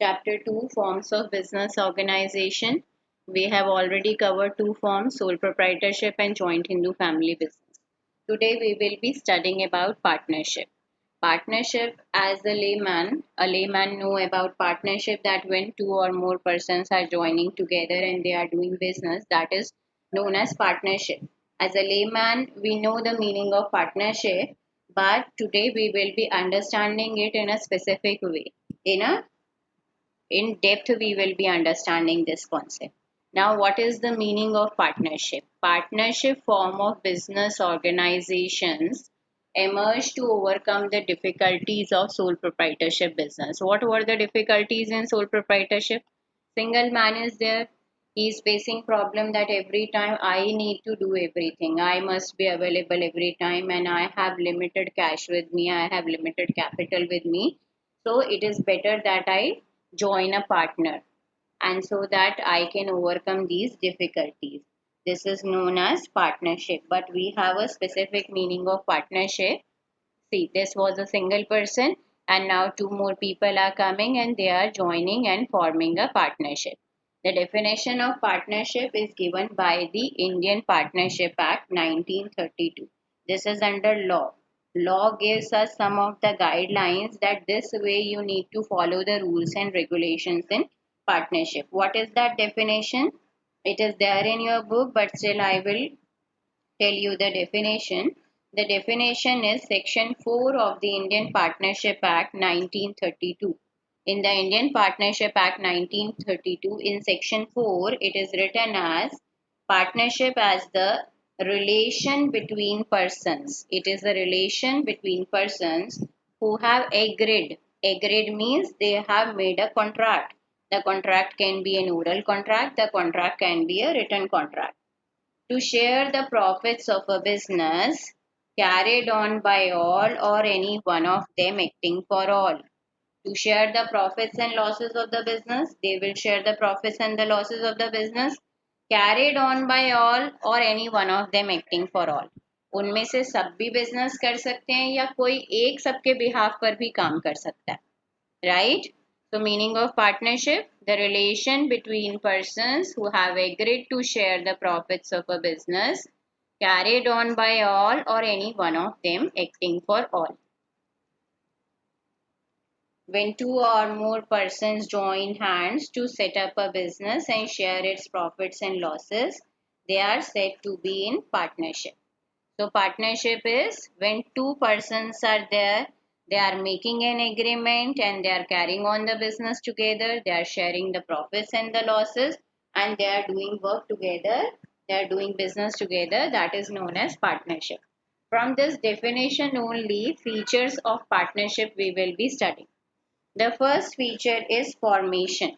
Chapter 2, Forms of Business Organization. We have already covered two forms, sole proprietorship and joint Hindu family business. Today we will be studying about partnership. Partnership, as a layman know about partnership that when two or more persons are joining together and they are doing business, that is known as partnership. As a layman, we know the meaning of partnership, but today we will be understanding it in a specific way. In depth we will be understanding this concept. Now, what is the meaning of partnership? Partnership form of business organizations emerged to overcome the difficulties of sole proprietorship business. What were the difficulties in sole proprietorship? Single man is there. He is facing problem that every time I need to do everything, I must be available every time, and I have limited cash with me, I have limited capital with me. So it is better that I join a partner, and so that I can overcome these difficulties. This is known as partnership, but we have a specific meaning of partnership. See, this was a single person, and now two more people are coming and they are joining and forming a partnership. The definition of partnership is given by the Indian Partnership Act 1932. This is under law. Law gives us some of the guidelines that this way you need to follow the rules and regulations in partnership. What is that definition? It is there in your book, but still I will tell you the definition. The definition is Section 4 of the Indian Partnership Act 1932. In the Indian Partnership Act 1932, in Section 4, it is written as partnership as the relation between persons. It is a relation between persons who have agreed. Agreed means they have made a contract. The contract can be an oral contract, the contract can be a written contract to share the profits of a business carried on by all or any one of them acting for all. To share the profits and losses of the business, they will share the profits and the losses of the business carried on by all or any one of them acting for all. उनमें से सब भी business कर सकते हैं या कोई एक सबके बिहाफ पर भी काम कर सकता है, right? So, meaning of partnership, the relation between persons who have agreed to share the profits of a business carried on by all or any one of them acting for all. When two or more persons join hands to set up a business and share its profits and losses, they are said to be in partnership. So, partnership is when two persons are there, they are making an agreement and they are carrying on the business together, they are sharing the profits and the losses, and they are doing work together, they are doing business together. That is known as partnership. From this definition only, features of partnership we will be studying. The first feature is formation.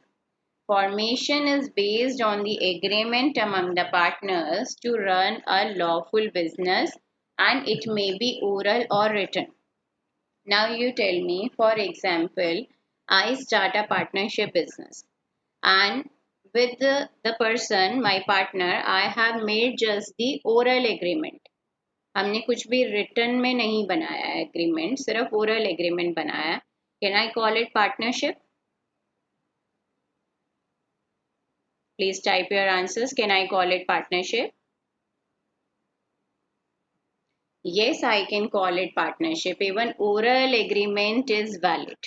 Formation is based on the agreement among the partners to run a lawful business, and it may be oral or written. Now you tell me, for example, I start a partnership business, and with the person, my partner, I have made just the oral agreement. हमने कुछ भी written में नहीं बनाया है agreement, सिर्फ oral agreement बनाया. Can I call it partnership? Please type your answers. Can I call it partnership? Yes, I can call it partnership. Even oral agreement is valid.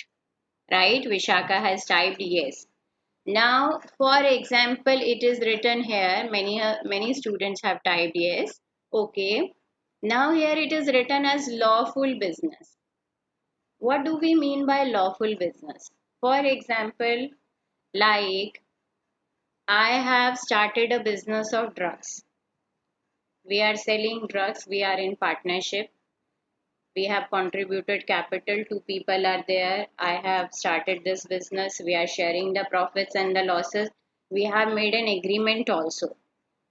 Right? Vishaka has typed yes. Now, for example, it is written here. Many students have typed yes. Okay. Now here it is written as lawful business. What do we mean by lawful business? For example, like I have started a business of drugs. We are selling drugs, we are in partnership, we have contributed capital, two people are there, I have started this business, we are sharing the profits and the losses, we have made an agreement also.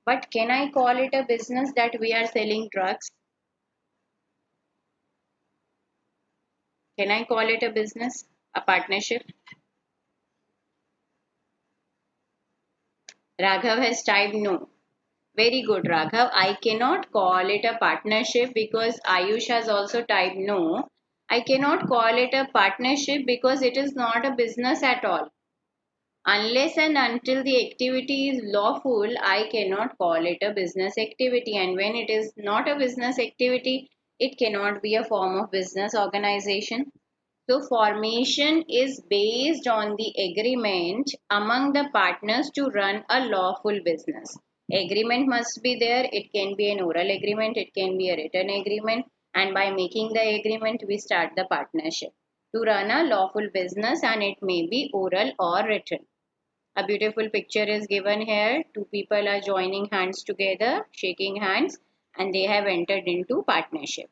But can I call it a business that we are selling drugs? Can I call it a business, a partnership? Raghav has typed no. Very good, Raghav. I cannot call it a partnership because Ayush has also typed no. I cannot call it a partnership because it is not a business at all. Unless and until the activity is lawful, I cannot call it a business activity. And when it is not a business activity, it cannot be a form of business organization. So, formation is based on the agreement among the partners to run a lawful business. Agreement must be there. It can be an oral agreement, it can be a written agreement, and by making the agreement, we start the partnership to run a lawful business, and it may be oral or written. A beautiful picture is given here. Two people are joining hands together, shaking hands, and they have entered into partnership.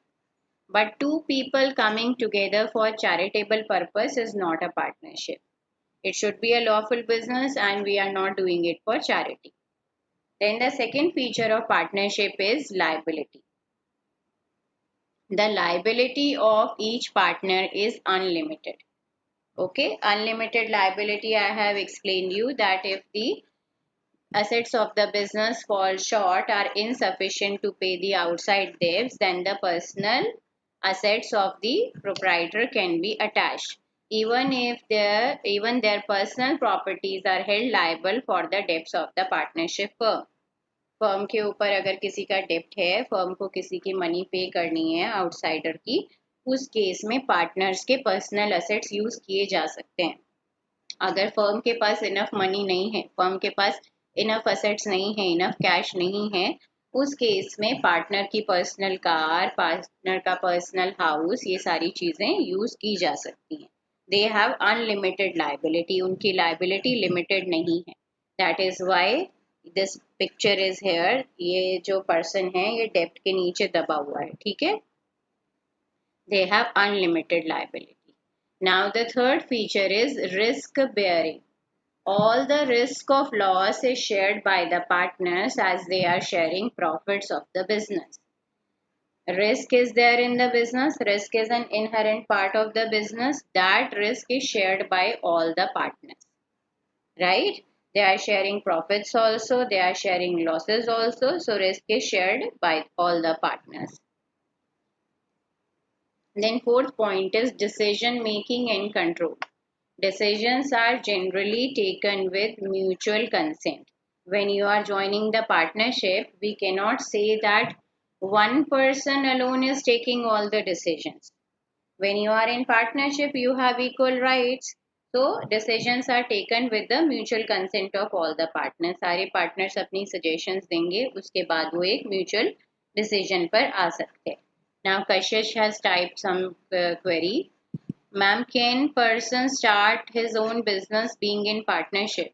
But two people coming together for charitable purpose is not a partnership. It should be a lawful business and we are not doing it for charity. Then the second feature of partnership is liability. The liability of each partner is unlimited. Okay, unlimited liability, I have explained you that if the assets of the business fall short, are insufficient to pay the outside debts, then the personal assets of the proprietor can be attached, even their personal properties are held liable for the debts of the partnership firm. Firm के ऊपर अगर किसी का डेप्ट है, firm को किसी की money पे करनी है आउटसाइडर की, उस केस में पार्टनर्स के पर्सनल असेट्स यूज किए जा सकते हैं. अगर फर्म के पास इनफ मनी नहीं है, फर्म के पास इनफ असेट्स नहीं है, इनफ कैश नहीं है, उस केस में पार्टनर की पर्सनल कार, पार्टनर का पर्सनल हाउस, ये सारी चीजें यूज की जा सकती हैं. दे हैव अनलिमिटेड लाइबिलिटी, उनकी लाइबिलिटी लिमिटेड नहीं है. That is why this picture is here. ये जो पर्सन है ये डेप्ट के नीचे दबा हुआ है. ठीक है, they have unlimited liability. Now the third feature is risk bearing. All the risk of loss is shared by the partners as they are sharing profits of the business. Risk is there in the business. Risk is an inherent part of the business. That risk is shared by all the partners. Right? They are sharing profits also. They are sharing losses also. So risk is shared by all the partners. Then fourth point is decision making and control. Decisions are generally taken with mutual consent. When you are joining the partnership, we cannot say that one person alone is taking all the decisions. When you are in partnership, you have equal rights. So decisions are taken with the mutual consent of all the partners. सारे partners अपनी suggestions देंगे, उसके बाद वो एक mutual decision पर आ सकते हैं. Now Kashish has typed some query. Ma'am, can person start his own business being in partnership?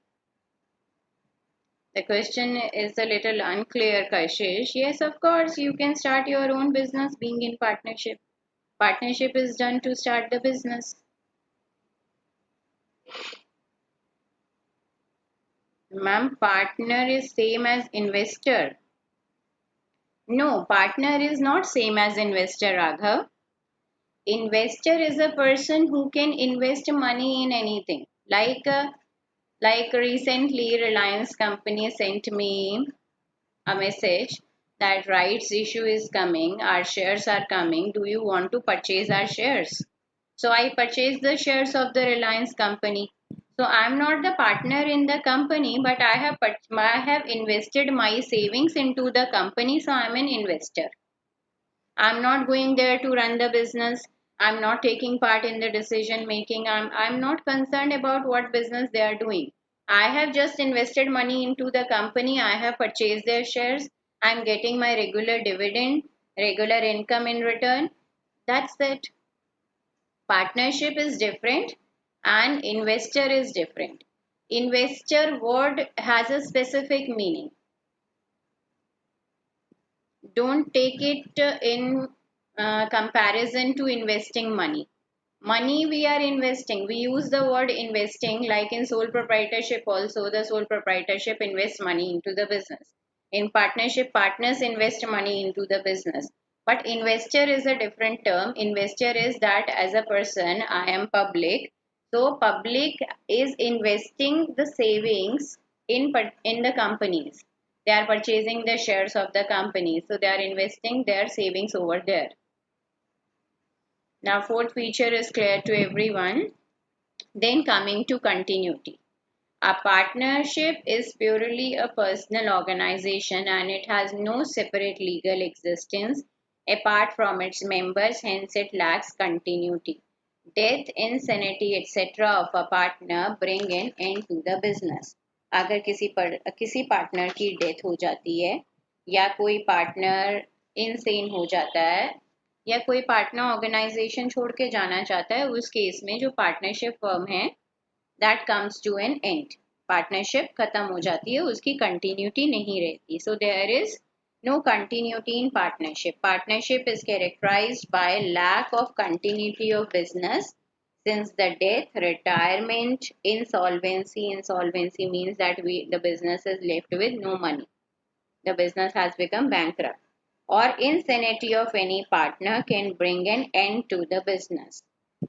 The question is a little unclear, Kashish. Yes, of course, you can start your own business being in partnership. Partnership is done to start the business. Ma'am, partner is same as investor. No, partner is not same as investor, Raghav. Investor is a person who can invest money in anything. Like recently, Reliance company sent me a message that rights issue is coming, our shares are coming. Do you want to purchase our shares? So I purchased the shares of the Reliance company. So I'm not the partner in the company, but I have invested my savings into the company. So I'm an investor. I'm not going there to run the business. I'm not taking part in the decision making. I'm not concerned about what business they are doing. I have just invested money into the company. I have purchased their shares. I'm getting my regular dividend, regular income in return. That's it. Partnership is different and investor is different. Investor word has a specific meaning. Don't take it in comparison to investing money. Money we are investing. We use the word investing like in sole proprietorship also. The sole proprietorship invests money into the business. In partnership, partners invest money into the business. But investor is a different term. Investor is that as a person, I am public. So public is investing the savings in the companies. They are purchasing the shares of the company. So they are investing their savings over there. Now, fourth feature is clear to everyone. Then coming to continuity. A partnership is purely a personal organization and it has no separate legal existence apart from its members, hence it lacks continuity. Death, insanity, etc. of a partner bring an end to the business. अगर किसी partner की death हो जाती है या कोई partner insane हो जाता है या कोई पार्टनर ऑर्गेनाइजेशन छोड़ के जाना चाहता है, उस केस में जो पार्टनरशिप फर्म है that comes to an end, partnership खत्म हो जाती है, उसकी कंटिन्यूटी नहीं रहती. So there is no continuity in partnership. Partnership is characterized by lack of continuity of business since the death, retirement, insolvency. Insolvency means that the business is left with no money. The business has become bankrupt. Or insanity of any partner can bring an end to the business.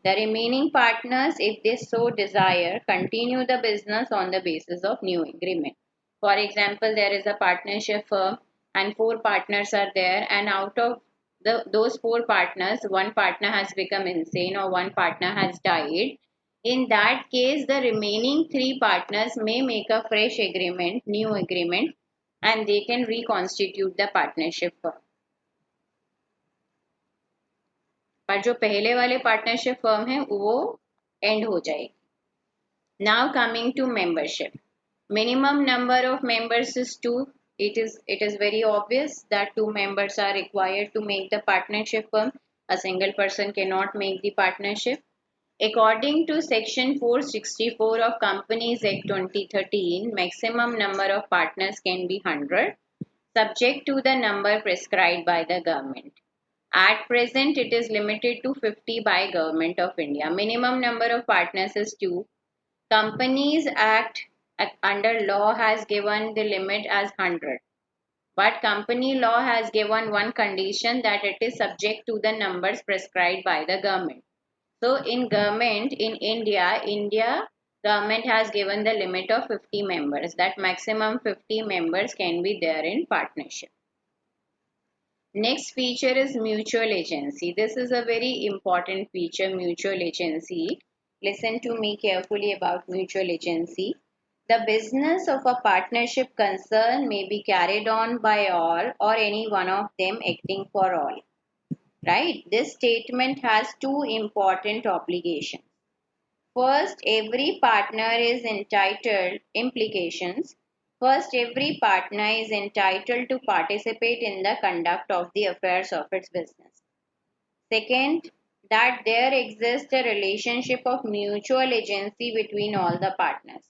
The remaining partners, if they so desire, continue the business on the basis of new agreement. For example, there is a partnership firm and four partners are there, and out of those four partners, one partner has become insane or one partner has died. In that case, the remaining three partners may make a fresh agreement, new agreement, and they can reconstitute the partnership firm. पर जो पहले वाले partnership firm है वो and हो जाएगी. Now coming to membership. Minimum number of members is 2. It is very obvious that 2 members are required to make the partnership firm. A single person cannot make the partnership. According to Section 464 of Companies Act 2013, maximum number of partners can be 100, subject to the number prescribed by the government. At present, it is limited to 50 by Government of India. Minimum number of partners is 2. Companies Act under law has given the limit as 100. But company law has given one condition, that it is subject to the numbers prescribed by the government. So in government, in India government has given the limit of 50 members, that maximum 50 members can be there in partnership. Next feature is mutual agency. This is a very important feature, mutual agency. Listen to me carefully about mutual agency. The business of a partnership concern may be carried on by all or any one of them acting for all. Right? This statement has two important obligations. First, every partner is entitled implications. First, every partner is entitled to participate in the conduct of the affairs of its business. Second, that there exists a relationship of mutual agency between all the partners.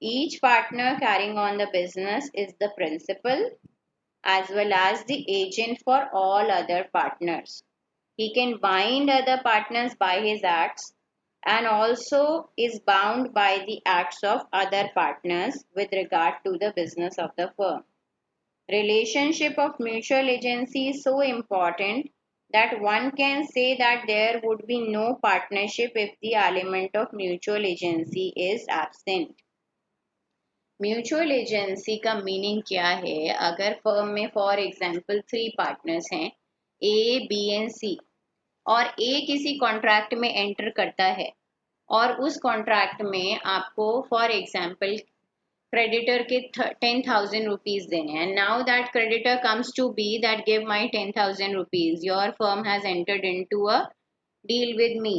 Each partner carrying on the business is the principal as well as the agent for all other partners. He can bind other partners by his acts and also is bound by the acts of other partners with regard to the business of the firm. Relationship of mutual agency is so important that one can say that there would be no partnership if the element of mutual agency is absent. Mutual agency का meaning क्या है? अगर firm में for example 3 partners हैं, A B and सी, और ए किसी contract में enter करता है और उस कॉन्ट्रैक्ट में आपको फॉर एग्जांपल क्रेडिटर के 10,000 रुपीज देने हैं. Now that creditor comes to be that give my 10,000 rupees, your firm has entered into a deal with me,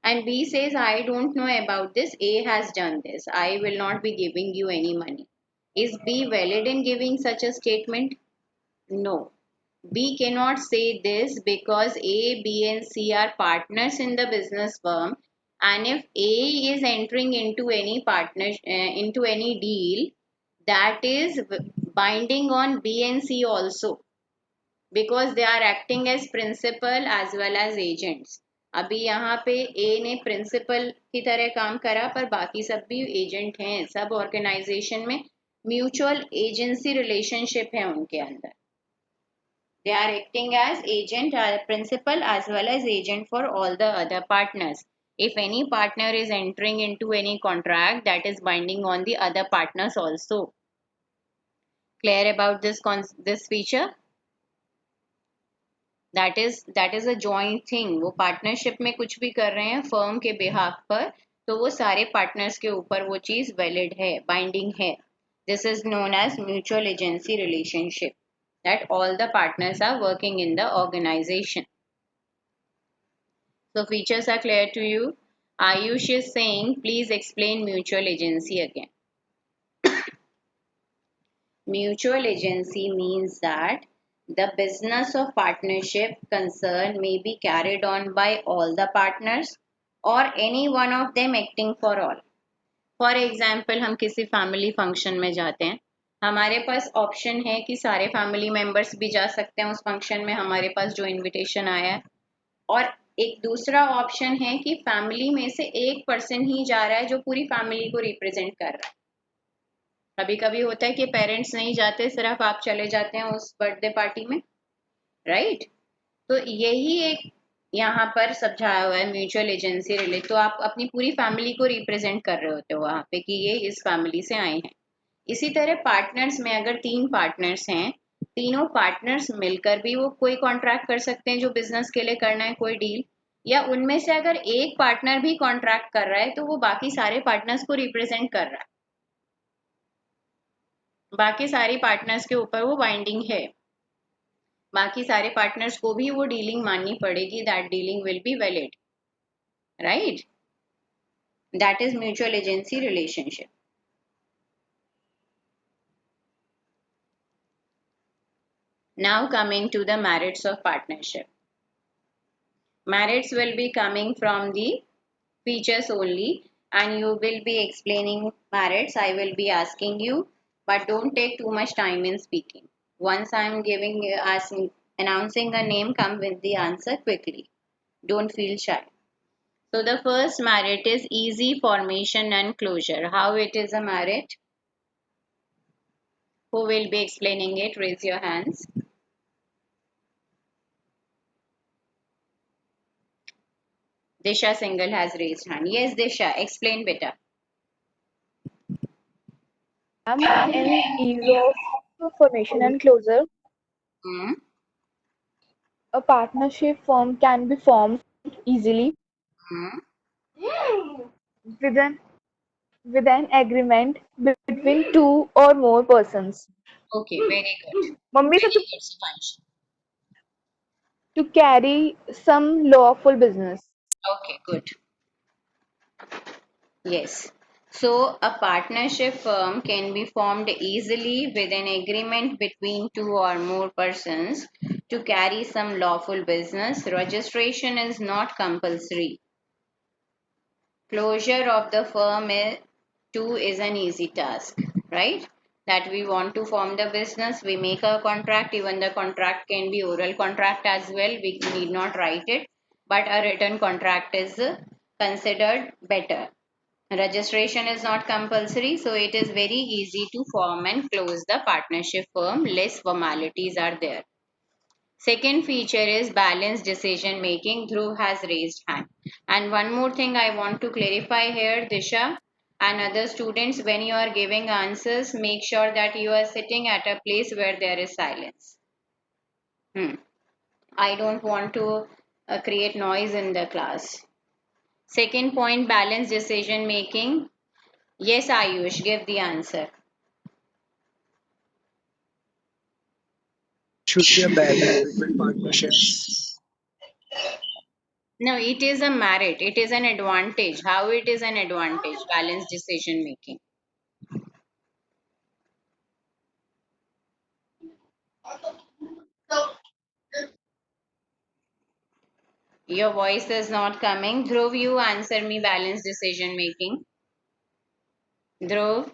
and B says, I don't know about this, A has done this, I will not be giving you any money. Is B valid in giving such a statement? No. B cannot say this because A, B and C are partners in the business firm, and if A is entering into any into any deal, that is binding on B and C also, because they are acting as principal as well as agents. अभी यहाँ पे ए ने principal की तरह काम करा पर बाकी सब भी एजेंट हैं. सब ऑर्गेनाइजेशन में म्यूचुअल एजेंसी रिलेशनशिप है उनके अंदर. They are acting as agent, principal as well as agent for all the other partners. If any partner is entering into any contract, that is binding on the other partners also. Clear about this feature? that is a joint thing. वो partnership में कुछ भी कर रहे हैं firm के behalf पर, तो वो सारे पार्टनर्स के ऊपर वो चीज वैलिड है, बाइंडिंग है. This is known as mutual agency relationship, that all the partners are working in the organization. So features are clear to you. Ayush is saying please explain mutual agency again. Mutual agency means that the business of partnership concern may be carried on by all the partners or any one of them acting for all. For example हम किसी family function में जाते हैं, हमारे पास option है कि सारे family members भी जा सकते हैं उस फंक्शन में, हमारे पास जो इनविटेशन आया है. और एक दूसरा ऑप्शन है कि फैमिली में से एक पर्सन ही जा रहा है जो पूरी फैमिली को रिप्रेजेंट कर रहा है. कभी कभी होता है कि पेरेंट्स नहीं जाते, सिर्फ आप चले जाते हैं उस बर्थडे पार्टी में, राइट. तो यही एक यहाँ पर समझाया हुआ है म्यूचुअल एजेंसी रिलेट. तो आप अपनी पूरी फैमिली को रिप्रेजेंट कर रहे होते हो वहाँ पे कि ये इस फैमिली से आए हैं. इसी तरह पार्टनर्स में अगर 3 पार्टनर्स हैं, तीनों पार्टनर्स मिलकर भी वो कोई कॉन्ट्रैक्ट कर सकते हैं जो बिजनेस के लिए करना है, कोई डील. या उनमें से अगर एक पार्टनर भी कॉन्ट्रैक्ट कर रहा है तो वो बाकी सारे पार्टनर्स को रिप्रेजेंट कर रहा है, बाकी सारी पार्टनर्स के ऊपर वो बाइंडिंग है, बाकी सारे पार्टनर्स को भी वो डीलिंग माननी पड़ेगी. That dealing will be valid, right. That is mutual agency relationship. Now coming to the merits of partnership. Merits will be coming from the features only and you will be explaining merits. I will be asking you, but don't take too much time in speaking. Once I am announcing a name, come with the answer quickly. Don't feel shy. So the first merit is easy formation and closure. How it is a merit? Who will be explaining it? Raise your hands. Disha Singhal has raised hand. Yes, Disha, explain better. In ease of formation and closure, Hmm? a partnership firm can be formed easily Hmm? with an agreement between two or more persons Okay, very good. Mummy से Very good, Sipansh. to carry some lawful business. Okay, good. Yes. So a partnership firm can be formed easily with an agreement between 2 or more persons to carry some lawful business. Registration is not compulsory. Closure of the firm too is an easy task, right? That we want to form the business, we make a contract. Even the contract can be oral contract as well. We need not write it, but a written contract is considered better. Registration is not compulsory, so it is very easy to form and close the partnership firm. Less formalities are there. Second feature is balanced decision making. Dhruv has raised hand. And one more thing I want to clarify here, Disha and other students, when you are giving answers, make sure that you are sitting at a place where there is silence. I don't want to create noise in the class. Second point, balanced decision making. Yes, Ayush, give the answer. Should be a balance between partnerships. No, it is a merit. It is an advantage. How it is an advantage? Balanced decision making. Your voice is not coming. Dhruv, you answer me balanced decision making. Dhruv,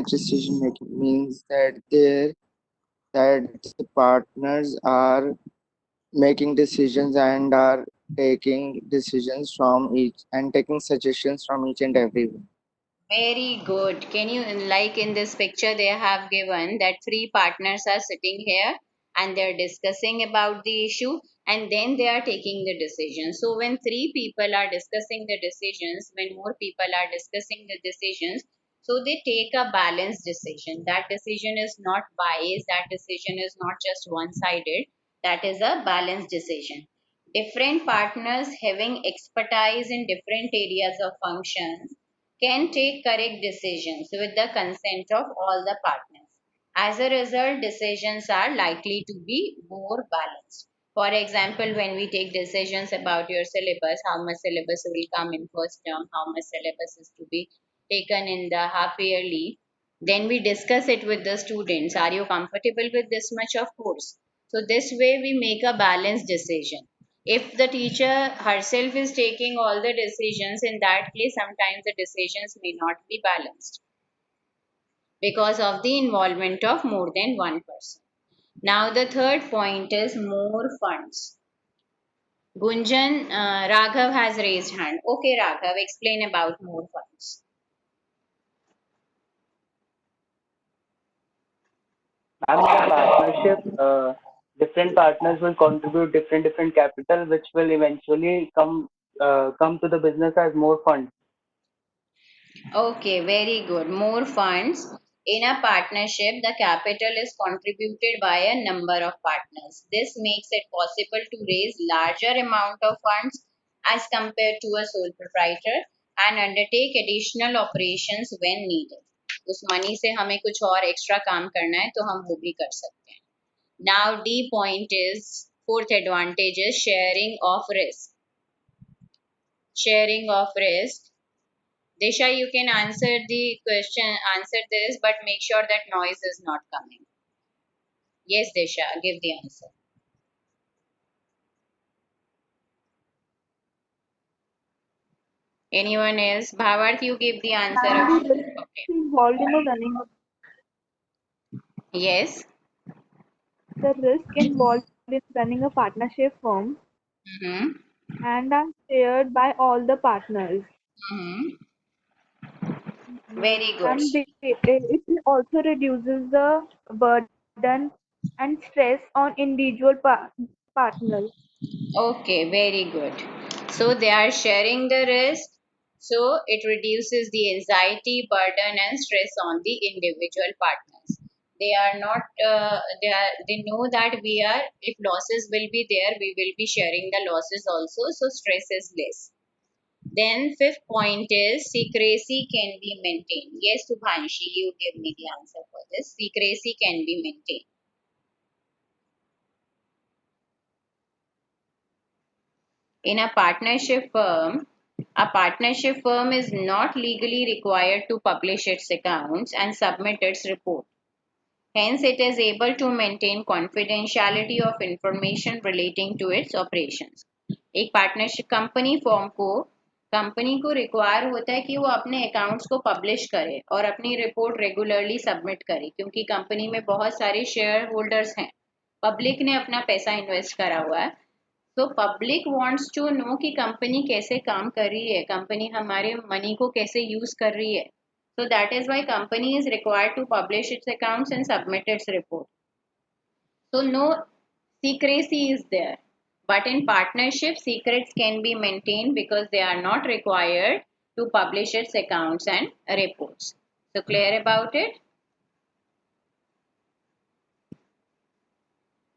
Decision making means that the partners are making decisions and are taking decisions from each and taking suggestions from each and everyone. very good. Can you, like in this picture, they have given that 3 partners are sitting here and they're discussing about the issue and then they are taking the decision. So, when 3 people are discussing the decisions, when more people are discussing the decisions, so they take a balanced decision. That decision is not biased, that decision is not just one sided, that is a balanced decision. Different partners having expertise in different areas of functions can take correct decisions with the consent of all the partners. As a result, decisions are likely to be more balanced. For example, when we take decisions about your syllabus, how much syllabus will come in first term, how much syllabus is to be taken in the half yearly, then we discuss it with the students. Are you comfortable with this much of course? So this way we make a balanced decision. If the teacher herself is taking all the decisions, in that case sometimes the decisions may not be balanced because of the involvement of more than one person. Now the third point is more funds. Gunjan, Raghav has raised hand. Okay, Raghav, explain about more funds. Ma'am, in a partnership, different partners will contribute different capital, which will eventually come to the business as more funds. Okay, very good. More funds. In a partnership, the capital is contributed by a number of partners. This makes it possible to raise larger amount of funds as compared to a sole proprietor and undertake additional operations when needed. उस money से हमें कुछ और extra काम करना है तो हम वो भी कर सकते हैं. Now D point is fourth advantage is sharing of risk. Sharing of risk. Desha, you can answer the question, answer this, but make sure that noise is not coming. Yes, Desha, give the answer. Anyone else? Bhavarth, you give the answer. And the risk Okay. involved in Yes. the risk involved in running a partnership firm Mm-hmm. and are shared by all the partners. Mm-hmm. Very good. And it also reduces the burden and stress on individual partners. Okay, very good. So they are sharing the risk. So it reduces the anxiety, burden, and stress on the individual partners. They are not. They know that we are. If losses will be there, we will be sharing the losses also. So stress is less. Then fifth point is secrecy can be maintained. Yes, Subhanshi, you give me the answer for this. Secrecy can be maintained. In a partnership firm is not legally required to publish its accounts and submit its report. Hence, it is able to maintain confidentiality of information relating to its operations. एक partnership company को require होता है कि वो अपने accounts को publish करे और अपनी रिपोर्ट रेगुलरली सबमिट करे क्योंकि कंपनी में बहुत सारे शेयर होल्डर्स हैं. पब्लिक ने अपना पैसा इन्वेस्ट करा हुआ है. तो पब्लिक वांट्स टू नो कि कंपनी कैसे काम कर रही है, कंपनी हमारे मनी को कैसे यूज कर रही है. So that is why company is required to publish its accounts and submit its report. So no secrecy is there. But in partnership, secrets can be maintained because they are not required to publish its accounts and reports. So clear about it?